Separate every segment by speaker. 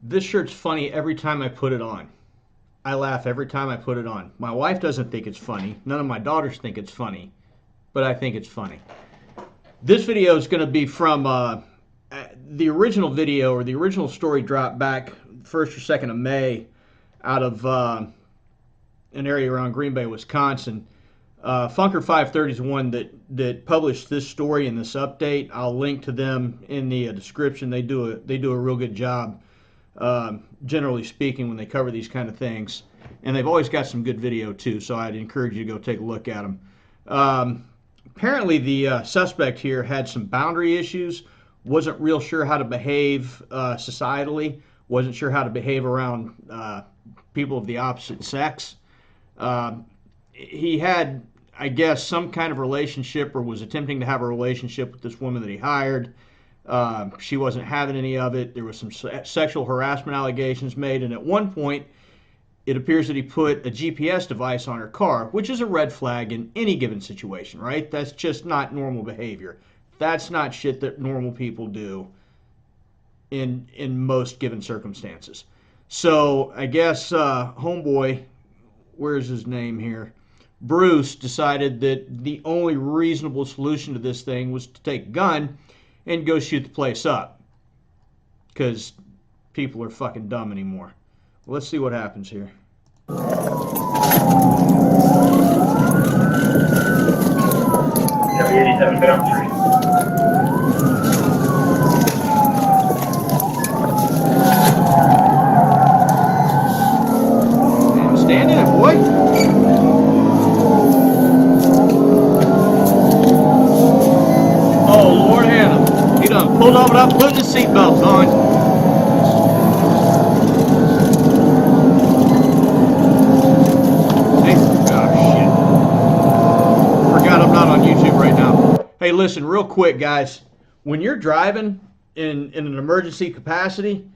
Speaker 1: This shirt's funny every time I put it on. I laugh every time I put it on. My wife doesn't think it's funny. None of my daughters think it's funny, but I think it's funny. This video is going to be from the original video, or the original story dropped back 1st or 2nd of May out of an area around Green Bay, Wisconsin. Funker 530 is the one that published this story and this update. I'll link to them in the description. They do a real good job, generally speaking, when they cover these kind of things. And they've always got some good video too, so I'd encourage you to go take a look at them. Apparently the suspect here had some boundary issues, wasn't real sure how to behave societally, wasn't sure how to behave around people of the opposite sex. He had, I guess, some kind of relationship, or was attempting to have a relationship with this woman that he hired. She wasn't having any of it. There was some sexual harassment allegations made, and at one point it appears that he put a GPS device on her car, which is a red flag in any given situation, right? That's just not normal behavior. That's not shit that normal people do in most given circumstances. So I guess homeboy, where's his name here? Bruce decided that the only reasonable solution to this thing was to take a gun and go shoot the place up, because people are fucking dumb anymore. Well, let's see what happens here.
Speaker 2: Yeah, 87 been up 3.
Speaker 1: Man, stand in it, boy. Oh, Lord Hannah. He done pulled over up, putting his seatbelt on. Hey, listen, real quick, guys. When you're driving in an emergency capacity,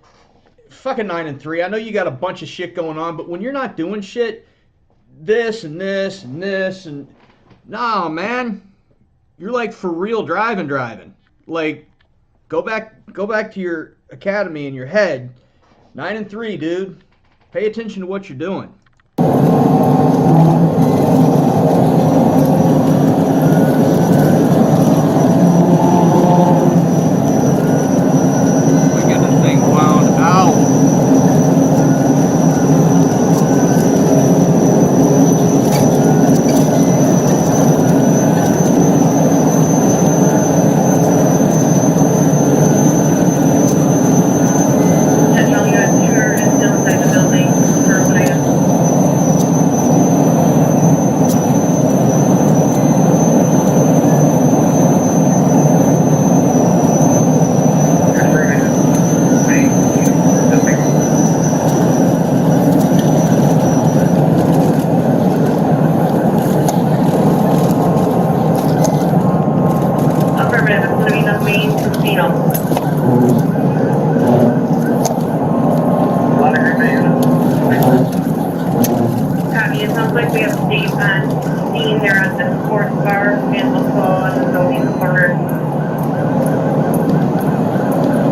Speaker 1: fucking 9 and 3. I know you got a bunch of shit going on, but when you're not doing shit, this and this and this and nah, man, you're like for real driving. Like, go back to your academy in your head. 9 and 3, dude. Pay attention to what you're doing.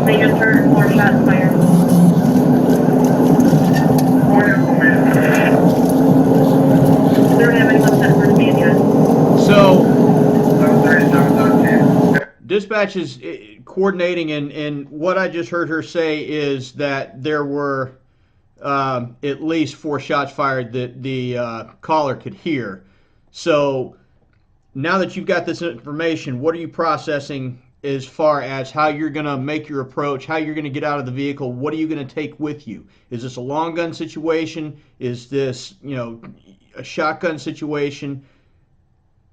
Speaker 3: They just heard 4 shots fired. They don't have anyone set for stand yet.
Speaker 1: So, dispatch is coordinating, and what I just heard her say is that there were at least 4 shots fired that the caller could hear. So, now that you've got this information, what are you processing as far as how you're going to make your approach, how you're going to get out of the vehicle? What are you going to take with you? Is this a long gun situation? Is this, a shotgun situation?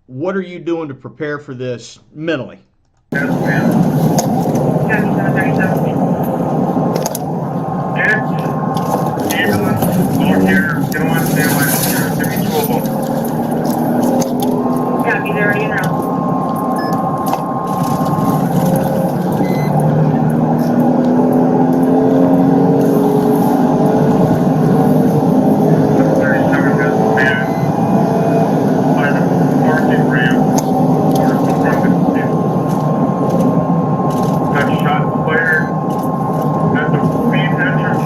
Speaker 1: What are you doing to prepare for this mentally?
Speaker 3: Copy, they're already in route.
Speaker 2: Shot fired at the main entrance.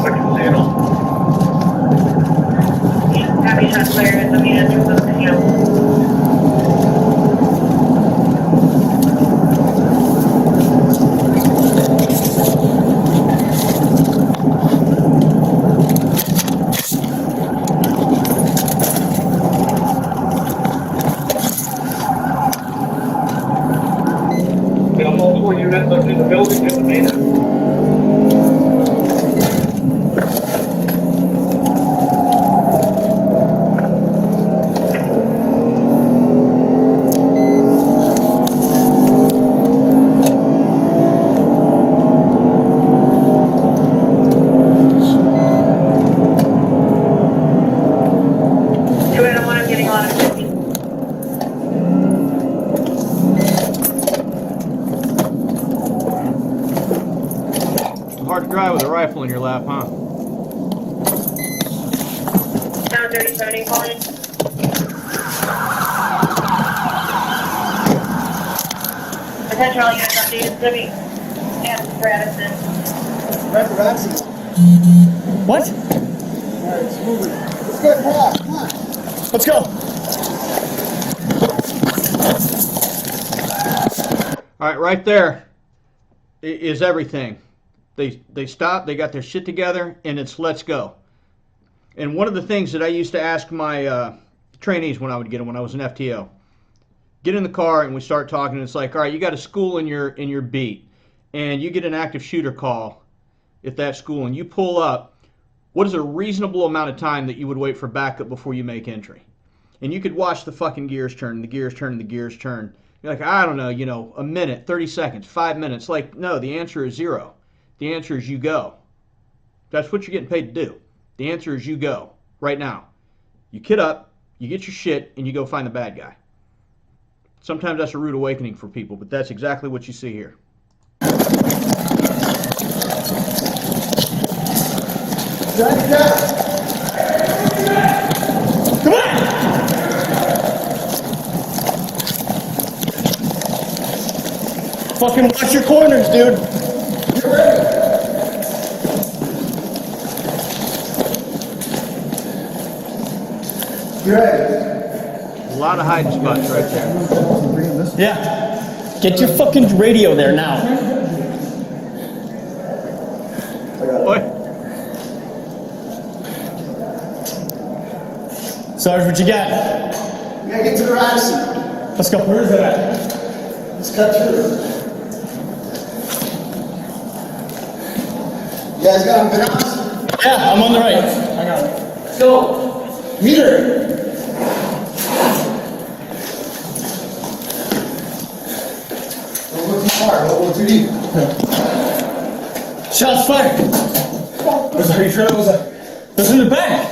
Speaker 1: dry with a rifle in your lap, huh?
Speaker 3: Down dirty 70 calling. Attention all units updated. Libby and Radisson.
Speaker 4: Right, Radisson.
Speaker 5: What?
Speaker 4: Alright, it's moving. Let's go, come on.
Speaker 5: Let's go.
Speaker 1: All right, right there is everything. They stopped, they got their shit together, and it's let's go. And one of the things that I used to ask my trainees when I would get them when I was an FTO, get in the car and we start talking, and it's like, all right, you got a school in your beat, and you get an active shooter call at that school, and you pull up. What is a reasonable amount of time that you would wait for backup before you make entry? And you could watch the fucking gears turn, the gears turn, and the gears turn. You're like, I don't know, a minute, 30 seconds, 5 minutes. Like, no, the answer is 0. The answer is you go. That's what you're getting paid to do. The answer is you go right now. You kit up, you get your shit, and you go find the bad guy. Sometimes that's a rude awakening for people, but that's exactly what you see here.
Speaker 4: Drag it down.
Speaker 5: Come on! Fucking watch your corners, dude.
Speaker 4: You're ready. You ready?
Speaker 1: A lot of hiding spots right there.
Speaker 5: Yeah. Get your fucking radio there now.
Speaker 1: Boy.
Speaker 5: Sarge, what you got?
Speaker 4: We gotta get to the Radisson.
Speaker 5: Let's go. Where is that at?
Speaker 4: Let's cut through. You guys got him, Bananas?
Speaker 5: Yeah, I'm on the right. I got it.
Speaker 4: Let's go. Meter. Don't go too far. Don't go too deep.
Speaker 5: Shots fired. Are you sure that was a... That's in the back.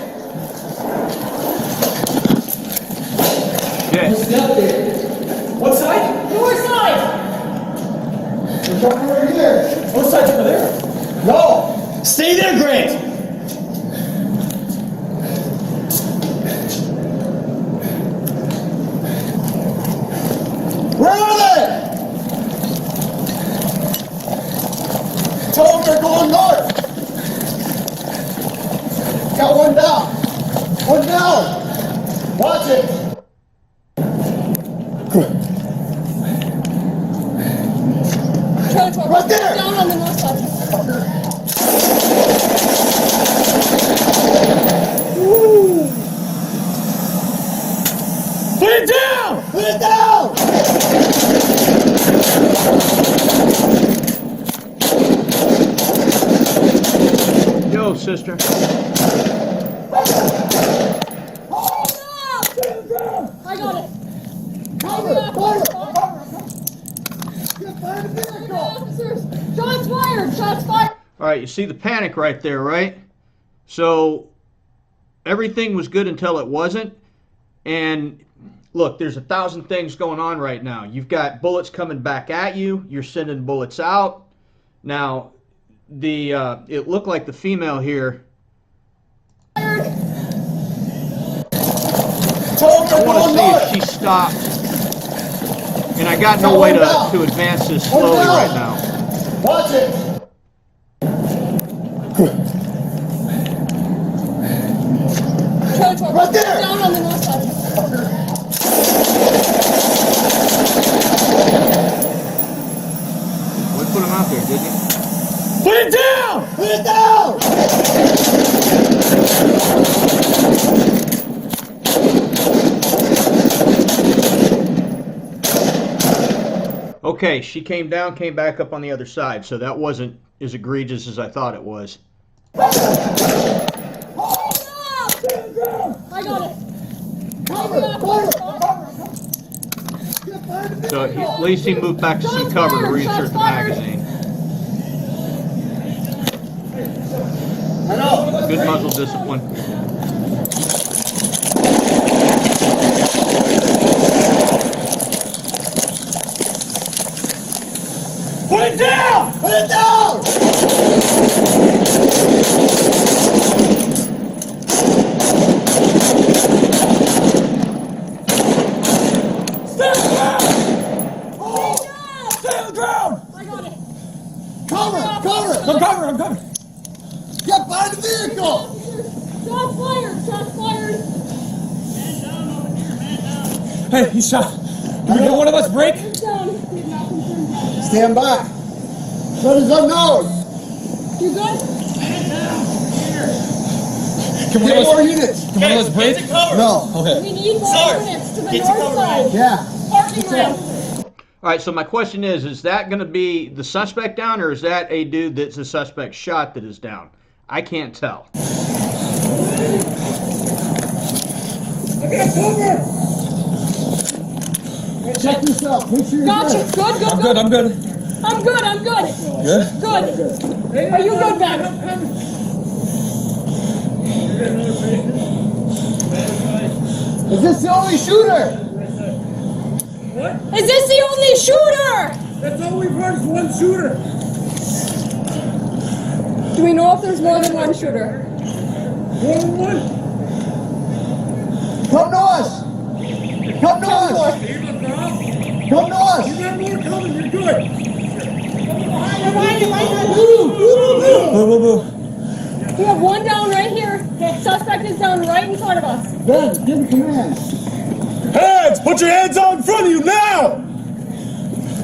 Speaker 1: Yeah.
Speaker 4: What's up there?
Speaker 5: What side?
Speaker 3: Your side!
Speaker 4: We're coming over here.
Speaker 5: What side's over there?
Speaker 4: No.
Speaker 5: Stay there, Grant.
Speaker 4: Where are they? Tell them they're going north. Got one down. One down. Watch it. Right there.
Speaker 3: Down on the north side.
Speaker 5: Put it down!
Speaker 4: Put it down.
Speaker 1: Yo, sister.
Speaker 3: I got it.
Speaker 4: Cover. Fire. Get behind the vehicle.
Speaker 3: Officers, shots fired. Shots fired.
Speaker 1: All right, you see the panic right there, right? So everything was good until it wasn't. And look, there's 1,000 things going on right now. You've got bullets coming back at you. You're sending bullets out. Now, it looked like the female here. I want to see if she stopped. And I got no way to advance this slowly right now.
Speaker 4: Watch it. Right there.
Speaker 3: Down on the north side.
Speaker 1: We put him out there, didn't you?
Speaker 5: Put it down!
Speaker 4: Put it down.
Speaker 1: Okay, she came down, came back up on the other side, so that wasn't as egregious as I thought it was.
Speaker 3: I got it.
Speaker 1: So at least he moved back to some cover to reinsert the magazine.
Speaker 4: I know.
Speaker 1: Good muzzle discipline.
Speaker 5: Put it down!
Speaker 4: Put it down!
Speaker 5: Stand down! Stay on the ground!
Speaker 3: I got it.
Speaker 4: Cover! Cover!
Speaker 5: I'm covered, I'm covered.
Speaker 4: Get behind the vehicle!
Speaker 3: Shots fired. Shots fired.
Speaker 5: Hey, he's shot. Did we get one of us break?
Speaker 3: He's down. He's not concerned about that.
Speaker 4: Stand back. Shut his unknown.
Speaker 3: You good?
Speaker 5: Can one
Speaker 4: Get
Speaker 5: of
Speaker 4: more
Speaker 5: us,
Speaker 4: units.
Speaker 5: can one of us break?
Speaker 4: No.
Speaker 5: Okay.
Speaker 3: We need more units to the north side.
Speaker 4: Yeah.
Speaker 3: Parking ramp.
Speaker 1: All right, so my question is that going to be the suspect down, or is that a dude that's a suspect shot that is down? I can't tell.
Speaker 4: I got cover. Check yourself. Make sure you're
Speaker 3: Gotcha.
Speaker 4: good.
Speaker 3: Good, good,
Speaker 5: I'm
Speaker 3: good.
Speaker 5: good, I'm good.
Speaker 3: I'm good, I'm good.
Speaker 5: Good?
Speaker 3: Good. Are you good, Ben?
Speaker 4: Is this the only shooter?
Speaker 3: Is this the only shooter?
Speaker 2: That's all we've heard is one shooter.
Speaker 3: Do we know if there's more than one shooter?
Speaker 2: More than one.
Speaker 4: Come to us. Come to us.
Speaker 2: You got Carl?
Speaker 4: Come to us.
Speaker 2: You got more coming. You're good.
Speaker 5: Boo, boo, boo.
Speaker 3: We have one down right here. The suspect is down right in front of us.
Speaker 4: Ben, give him command.
Speaker 5: Hands! Put your hands out in front of you now!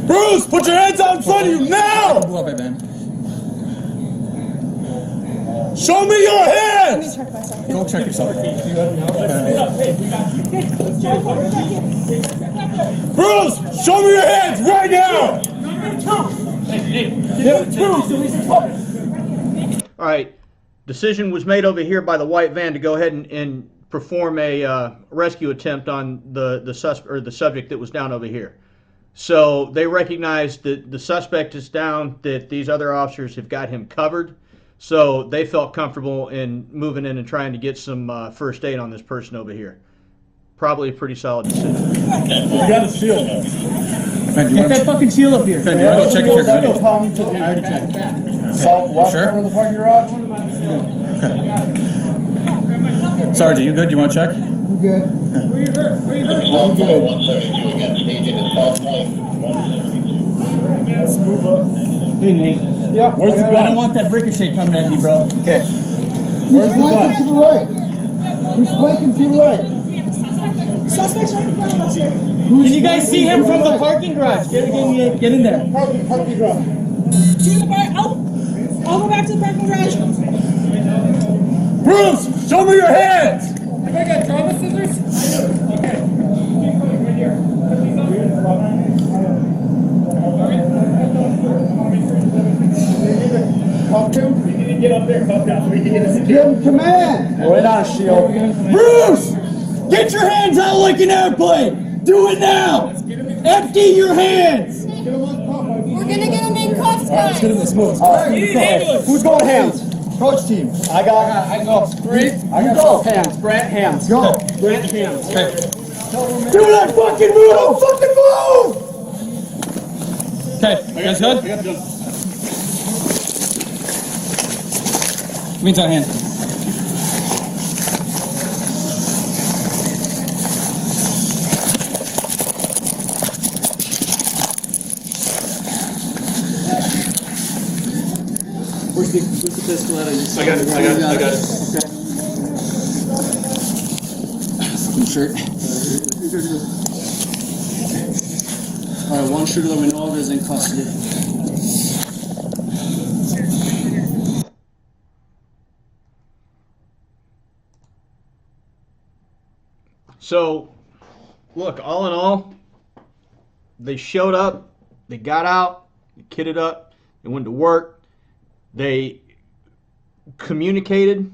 Speaker 5: Bruce, put your hands out in front of you now! Show me your hands!
Speaker 3: Check myself.
Speaker 5: Go check yourself. Bruce, show me your hands right now!
Speaker 1: All right, decision was made over here by the white van to go ahead and perform a rescue attempt on the subject that was down over here. So they recognized that the suspect is down, that these other officers have got him covered. So they felt comfortable in moving in and trying to get some first aid on this person over here. Probably a pretty solid decision.
Speaker 2: You got a shield.
Speaker 5: Get that fucking shield up here. Ben, you want to go check if you're good?
Speaker 2: Southwest
Speaker 5: Sure.
Speaker 2: corner of the parking garage.
Speaker 5: Sergeant, you good? You want to check?
Speaker 4: I'm good.
Speaker 2: Where you hurt? Where you hurt?
Speaker 4: I'm good.
Speaker 6: 172 again, staging in South Point.
Speaker 2: Let's move up.
Speaker 5: Hey, Nate.
Speaker 2: Yeah. Where's the
Speaker 5: I don't want that ricochet coming at me, bro.
Speaker 2: Okay.
Speaker 4: Who's flanking to the right? Who's flanking to the right?
Speaker 3: Suspect's right in front of us here.
Speaker 5: Can you guys see him from the parking garage? Get in there.
Speaker 4: Parking garage.
Speaker 3: To the bar. I'll go back to the parking garage.
Speaker 5: Bruce, show me your hands!
Speaker 2: Have I got trauma scissors? Okay. Right here.
Speaker 4: Talk to him.
Speaker 2: We need to get up there, come down. We can get a
Speaker 4: Give him command.
Speaker 2: Right on, shield.
Speaker 5: Bruce! Get your hands out like an airplane! Do it now! Empty your hands!
Speaker 3: We're gonna get him in cuffs, guys.
Speaker 2: Who's going hands?
Speaker 4: Coach team.
Speaker 2: I go. Three. I got hands. Brant hands.
Speaker 4: Go.
Speaker 2: Brant hands.
Speaker 5: Do that fucking move! Don't fucking move! Okay, you guys good? Means on hand.
Speaker 7: Where's the pistol at?
Speaker 2: I got it.
Speaker 7: Fucking shirt. Alright, one shooter that we know of is in custody.
Speaker 1: So, look, all in all, they showed up, they got out, they kitted up, they went to work, they communicated.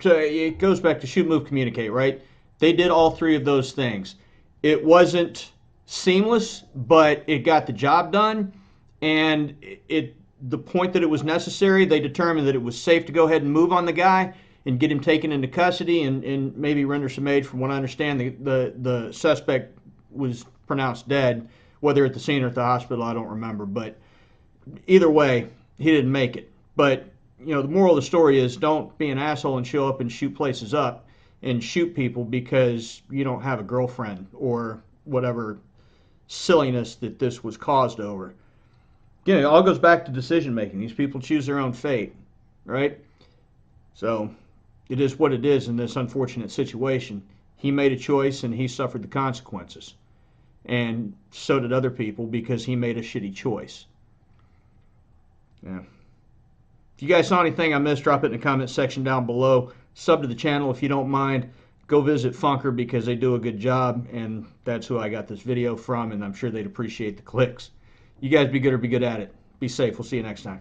Speaker 1: So it goes back to shoot, move, communicate, right? They did all three of those things. It wasn't seamless, but it got the job done, and the point that it was necessary, they determined that it was safe to go ahead and move on the guy and get him taken into custody and maybe render some aid. From what I understand, the suspect was pronounced dead, whether at the scene or at the hospital, I don't remember. But either way, he didn't make it. But, you know, the moral of the story is don't be an asshole and show up and shoot places up and shoot people because you don't have a girlfriend or whatever silliness that this was caused over. Again, it all goes back to decision making. These people choose their own fate, right? So it is what it is in this unfortunate situation. He made a choice and he suffered the consequences. And so did other people because he made a shitty choice. Yeah. If you guys saw anything I missed, drop it in the comment section down below. Sub to the channel if you don't mind. Go visit Funker because they do a good job, and that's who I got this video from, and I'm sure they'd appreciate the clicks. You guys be good or be good at it. Be safe. We'll see you next time.